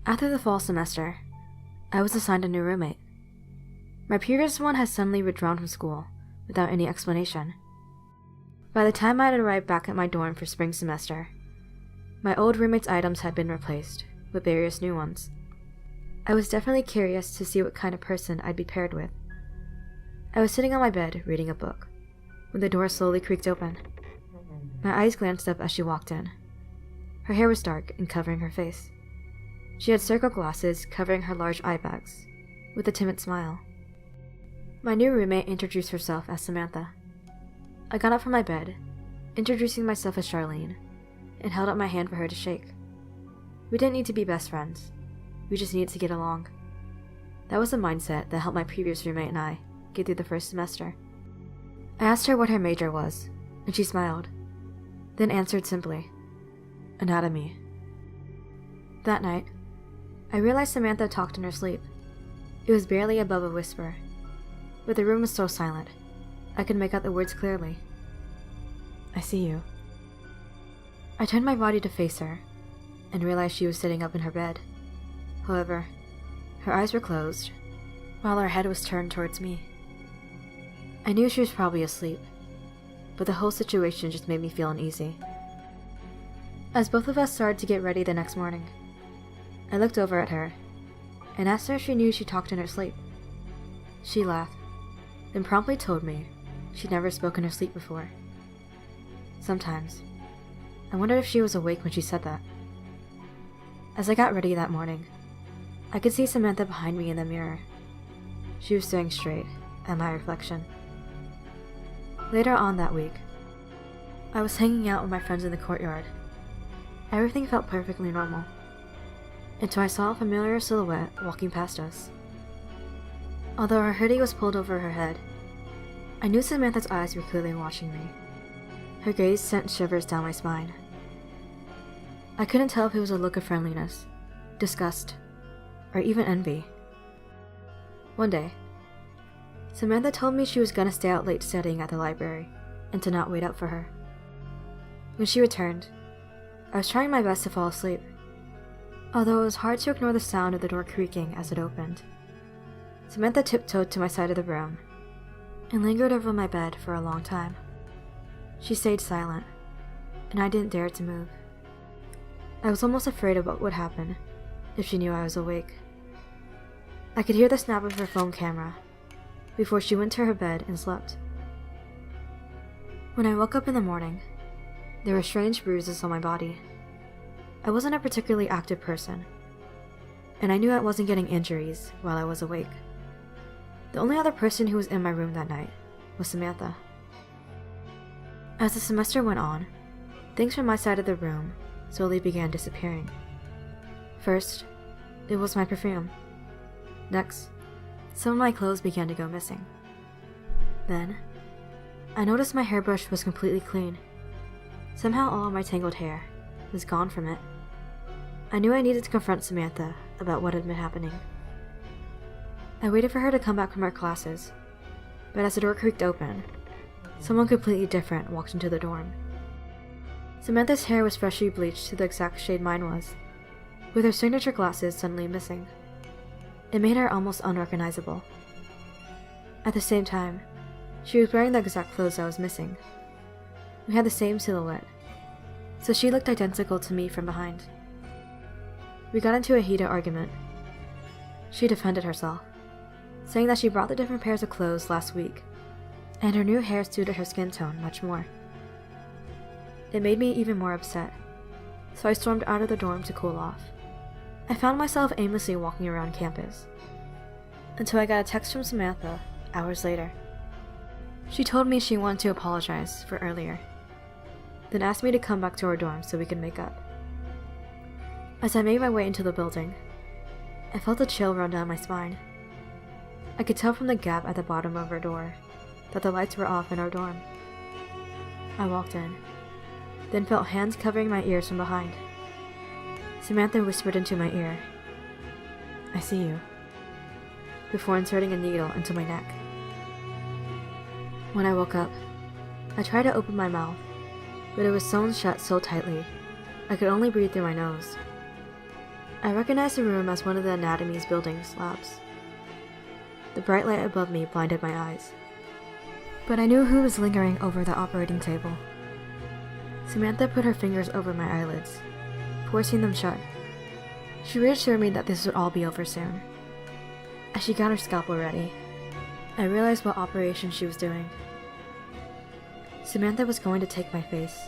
After the fall semester, I was assigned a new roommate. My previous one had suddenly withdrawn from school without any explanation. By the time I had arrived back at my dorm for spring semester, my old roommate's items had been replaced with various new ones. I was definitely curious to see what kind of person I'd be paired with. I was sitting on my bed reading a book when the door slowly creaked open. My eyes glanced up as she walked in. Her hair was dark and covering her face. She had circle glasses covering her large eye bags, with a timid smile. My new roommate introduced herself as Samantha. I got up from my bed, introducing myself as Charlene, and held out my hand for her to shake. We didn't need to be best friends. We just needed to get along. That was the mindset that helped my previous roommate and I get through the first semester. I asked her what her major was, and she smiled, then answered simply, anatomy. That night, I realized Samantha talked in her sleep. It was barely above a whisper, but the room was so silent, I could make out the words clearly. I see you. I turned my body to face her, and realized she was sitting up in her bed. However, her eyes were closed, while her head was turned towards me. I knew she was probably asleep, but the whole situation just made me feel uneasy. As both of us started to get ready the next morning, I looked over at her and asked her if she knew she talked in her sleep. She laughed, then promptly told me she'd never spoken in her sleep before. Sometimes, I wondered if she was awake when she said that. As I got ready that morning, I could see Samantha behind me in the mirror. She was staring straight at my reflection. Later on that week, I was hanging out with my friends in the courtyard. Everything felt perfectly normal, until I saw a familiar silhouette walking past us. Although her hoodie was pulled over her head, I knew Samantha's eyes were clearly watching me. Her gaze sent shivers down my spine. I couldn't tell if it was a look of friendliness, disgust, or even envy. One day, Samantha told me she was gonna stay out late studying at the library and to not wait up for her. When she returned, I was trying my best to fall asleep, although it was hard to ignore the sound of the door creaking as it opened. Samantha tiptoed to my side of the room and lingered over my bed for a long time. She stayed silent, and I didn't dare to move. I was almost afraid of what would happen if she knew I was awake. I could hear the snap of her phone camera before she went to her bed and slept. When I woke up in the morning, there were strange bruises on my body. I wasn't a particularly active person, and I knew I wasn't getting injuries while I was awake. The only other person who was in my room that night was Samantha. As the semester went on, things from my side of the room slowly began disappearing. First, it was my perfume. Next, some of my clothes began to go missing. Then, I noticed my hairbrush was completely clean. Somehow all of my tangled hair was gone from it. I knew I needed to confront Samantha about what had been happening. I waited for her to come back from her classes, but as the door creaked open, someone completely different walked into the dorm. Samantha's hair was freshly bleached to the exact shade mine was, with her signature glasses suddenly missing. It made her almost unrecognizable. At the same time, she was wearing the exact clothes I was missing. We had the same silhouette, so she looked identical to me from behind. We got into a heated argument. She defended herself, saying that she brought the different pairs of clothes last week, and her new hair suited her skin tone much more. It made me even more upset, so I stormed out of the dorm to cool off. I found myself aimlessly walking around campus, until I got a text from Samantha hours later. She told me she wanted to apologize for earlier, then asked me to come back to our dorm so we could make up. As I made my way into the building, I felt a chill run down my spine. I could tell from the gap at the bottom of our door that the lights were off in our dorm. I walked in, then felt hands covering my ears from behind. Samantha whispered into my ear, "I see you," before inserting a needle into my neck. When I woke up, I tried to open my mouth, but it was sewn shut so tightly, I could only breathe through my nose. I recognized the room as one of the anatomy's building's labs. The bright light above me blinded my eyes. But I knew who was lingering over the operating table. Samantha put her fingers over my eyelids, forcing them shut. She reassured me that this would all be over soon. As she got her scalpel ready, I realized what operation she was doing. Samantha was going to take my face.